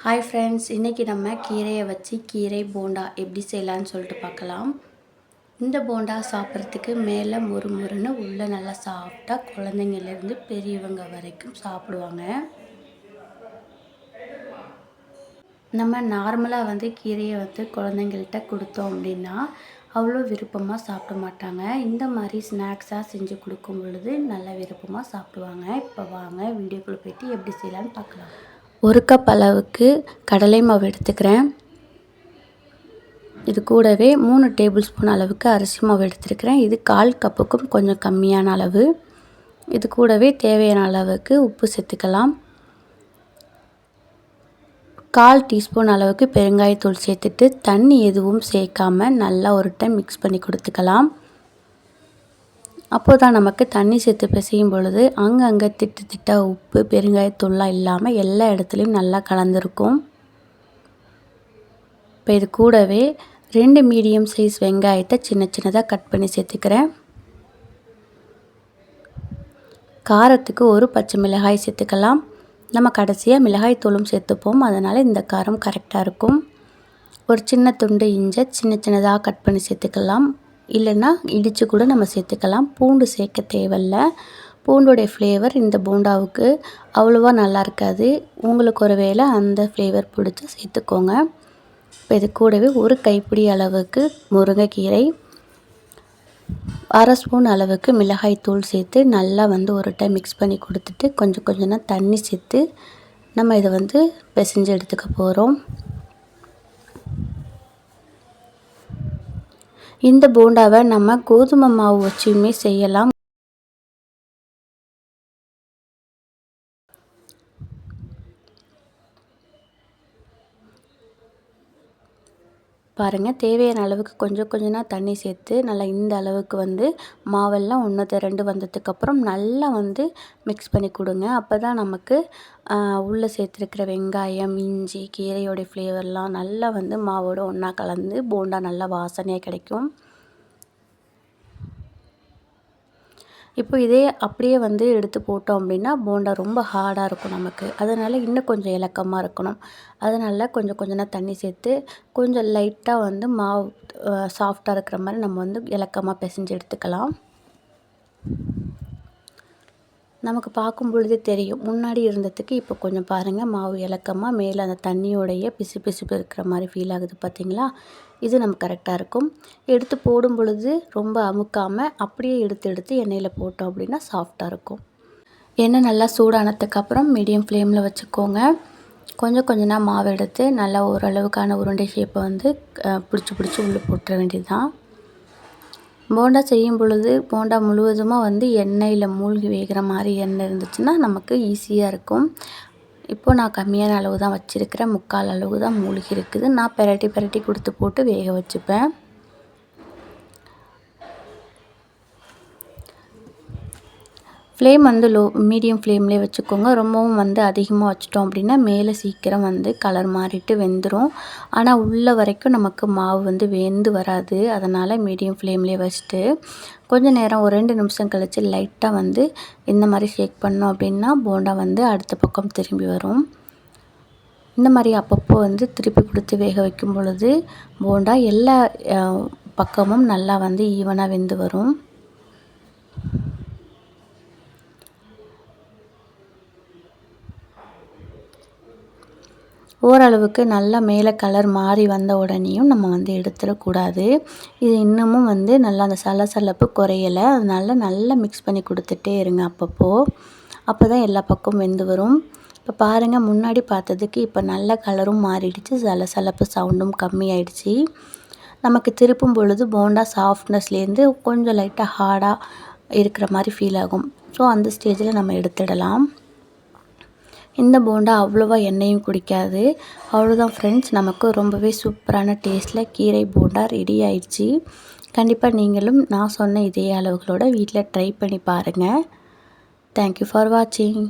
Hi friends, இன்றைக்கி நம்ம கீரையை வச்சு கீரை போண்டா எப்படி செய்யலான்னு சொல்லிட்டு பார்க்கலாம். இந்த போண்டா சாப்பிட்றதுக்கு மேலே முறுமுறுன்னு உள்ளே நல்லா சாஃப்டாக குழந்தைங்கள்லேருந்து பெரியவங்க வரைக்கும் சாப்பிடுவாங்க. நம்ம நார்மலாக கீரையை குழந்தைங்கள்கிட்ட கொடுத்தோம் அப்படின்னா அவ்வளோ விருப்பமாக சாப்பிட மாட்டாங்க. இந்த மாதிரி ஸ்நாக்ஸாக செஞ்சு கொடுக்கும் பொழுது நல்லா விருப்பமாக சாப்பிடுவாங்க. இப்போ வாங்க வீடியோக்குள்ளே போய்ட்டு எப்படி செய்யலான்னு பார்க்கலாம். 1 கப் அளவுக்கு கடலை மாவு எடுத்துக்கிறேன். இது கூடவே 3 டேபிள் ஸ்பூன் அளவுக்கு அரிசி மாவு எடுத்துருக்கிறேன். இது 1/4 கப்புக்கும் கொஞ்சம் கம்மியான அளவு. இது கூடவே தேவையான அளவுக்கு உப்பு சேர்த்துக்கலாம். 1/4 டீஸ்பூன் அளவுக்கு பெருங்காயத்தூள் சேர்த்துட்டு தண்ணி எதுவும் சேர்க்காமல் நல்லா ஒரு டைம் மிக்ஸ் பண்ணி கொடுத்துக்கலாம். அப்போது தான் நமக்கு தண்ணி சேர்த்து பிசையும் பொழுது அங்கங்கே திட்டாக உப்பு பெருங்காயத்தூள்லாம் இல்லாமல் எல்லா இடத்துலையும் நல்லா கலந்துருக்கும். இப்போ இது கூடவே 2 மீடியம் சைஸ் வெங்காயத்தை சின்னதாக கட் பண்ணி சேர்த்துக்கிறேன். காரத்துக்கு 1 பச்சை மிளகாய் சேர்த்துக்கலாம். நம்ம கடைசியாக மிளகாய் தூளும் சேர்த்துப்போம், அதனால் இந்த காரம் கரெக்டாக இருக்கும். ஒரு சின்ன துண்டு இஞ்சி சின்னதாக கட் பண்ணி சேர்த்துக்கலாம். இல்லைன்னா இடித்து கூட நம்ம சேர்த்துக்கலாம். பூண்டு சேர்க்க தேவையில்ல. பூண்டோடைய ஃப்ளேவர் இந்த போண்டாவுக்கு அவ்வளோவா நல்லா இருக்காது. உங்களுக்கு ஒரு வேளை அந்த ஃப்ளேவர் பிடிச்சி சேர்த்துக்கோங்க. இப்போ இது கூடவே 1 கைப்பிடி அளவுக்கு முருங்கைக்கீரை, 1/2 ஸ்பூன் அளவுக்கு மிளகாய் தூள் சேர்த்து நல்லா ஒரு டைம் மிக்ஸ் பண்ணி கொடுத்துட்டு கொஞ்சம் தண்ணி சேர்த்து நம்ம இதை பிசைஞ்சு எடுத்துக்க போகிறோம். இந்த போண்டாவை நம்ம கோதுமை மாவு வச்சுமே செய்யலாம். பாருங்கள், தேவையான அளவுக்கு கொஞ்சம் தண்ணி சேர்த்து நல்லா இந்த அளவுக்கு மாவெல்லாம் 1 வந்ததுக்கப்புறம் நல்லா மிக்ஸ் பண்ணி கொடுங்க. அப்போ தான் நமக்கு உள்ளே சேர்த்துருக்கிற வெங்காயம், இஞ்சி, கீரையோடைய ஃப்ளேவர்லாம் நல்லா மாவோடு ஒன்றா கலந்து போண்டா நல்லா வாசனையாக கிடைக்கும். இப்போ இதே அப்படியே எடுத்து போட்டோம் அப்படின்னா போண்டா ரொம்ப ஹார்டாக இருக்கும் நமக்கு. அதனால் இன்னும் கொஞ்சம் இலக்கமாக இருக்கணும். அதனால் கொஞ்சம் தண்ணி சேர்த்து கொஞ்சம் லைட்டாக மாவு சாஃப்டாக இருக்கிற மாதிரி நம்ம இலக்கமாக பிசைஞ்சு எடுத்துக்கலாம். நமக்கு பார்க்கும் பொழுதே தெரியும், முன்னாடி இருந்ததுக்கு இப்போ கொஞ்சம் பாருங்கள் மாவு இலக்கமாக மேலே அந்த தண்ணியோடைய பிசுப்பு இருக்கிற மாதிரி ஃபீல் ஆகுது பார்த்தீங்களா? இது நமக்கு கரெக்டாக இருக்கும். எடுத்து போடும் பொழுது ரொம்ப அமுக்காமல் அப்படியே எடுத்து எண்ணெயில் போட்டோம் அப்படின்னா சாஃப்டாக இருக்கும். எண்ணெய் நல்லா சூடானதுக்கப்புறம் மீடியம் ஃப்ளேமில் வச்சுக்கோங்க. கொஞ்சம் மாவு எடுத்து நல்லா ஓரளவுக்கான உருண்டை ஷேப்பை பிடிச்சி உள்ளே போட்டுற வேண்டியது தான். போண்டா செய்யும் பொழுது போண்டா முழுவதுமாக எண்ணெயில் மூழ்கி வேகிற மாதிரி எண்ணெய் இருந்துச்சுன்னா நமக்கு ஈஸியாக இருக்கும். இப்போது நான் கம்மியான அளவு தான் வச்சுருக்கிறேன். 3/4 அளவு தான் மூழ்கி இருக்குது. நான் பெரட்டி கொடுத்து போட்டு வேக வச்சுப்பேன். ஃப்ளேம் லோ மீடியம் ஃப்ளேம்லேயே வச்சுக்கோங்க. ரொம்பவும் அதிகமாக வச்சிட்டோம் அப்படின்னா மேலே சீக்கிரம் கலர் மாறிட்டு வெந்துடும். ஆனால் உள்ள வரைக்கும் நமக்கு மாவு வெந்து வராது. அதனால் மீடியம் ஃப்ளேம்லேயே வச்சுட்டு கொஞ்சம் நேரம் ஒரு 2 நிமிஷம் கழித்து லைட்டாக இந்த மாதிரி ஷேக் பண்ணோம் அப்படின்னா போண்டா அடுத்த பக்கம் திரும்பி வரும். இந்த மாதிரி அப்பப்போ திருப்பி கொடுத்து வேக வைக்கும் பொழுது போண்டா எல்லா பக்கமும் நல்லா ஈவனாக வெந்து வரும். ஓரளவுக்கு நல்லா மேலே கலர் மாறி வந்த உடனேயும் நம்ம எடுத்துடக்கூடாது. இது இன்னமும் நல்லா அந்த சலசலப்பு குறையலை. அதனால நல்லா மிக்ஸ் பண்ணி கொடுத்துட்டே இருங்க அப்பப்போ தான் எல்லா பக்கமும் வெந்து வரும். இப்போ பாருங்கள், முன்னாடி பார்த்ததுக்கு இப்போ நல்ல கலரும் மாறிடுச்சு, சலசலப்பு சவுண்டும் கம்மியாயிடுச்சு. நமக்கு திருப்பும் பொழுது போண்டா சாஃப்ட்னஸ்லேருந்து கொஞ்சம் லைட்டாக ஹார்டாக இருக்கிற மாதிரி ஃபீல் ஆகும். ஸோ அந்த ஸ்டேஜில் நம்ம எடுத்துடலாம். இந்த போண்டா அவ்வளோவா எண்ணெயும் குடிக்காது. அவ்வளோதான் ஃப்ரெண்ட்ஸ், நமக்கு ரொம்பவே சூப்பரான டேஸ்ட்டில் கீரை போண்டா ரெடி ஆயிடுச்சு. கண்டிப்பாக நீங்களும் நான் சொன்ன இதே அளவுகளோட வீட்டில் ட்ரை பண்ணி பாருங்கள். தேங்க்யூ ஃபார் வாட்சிங்.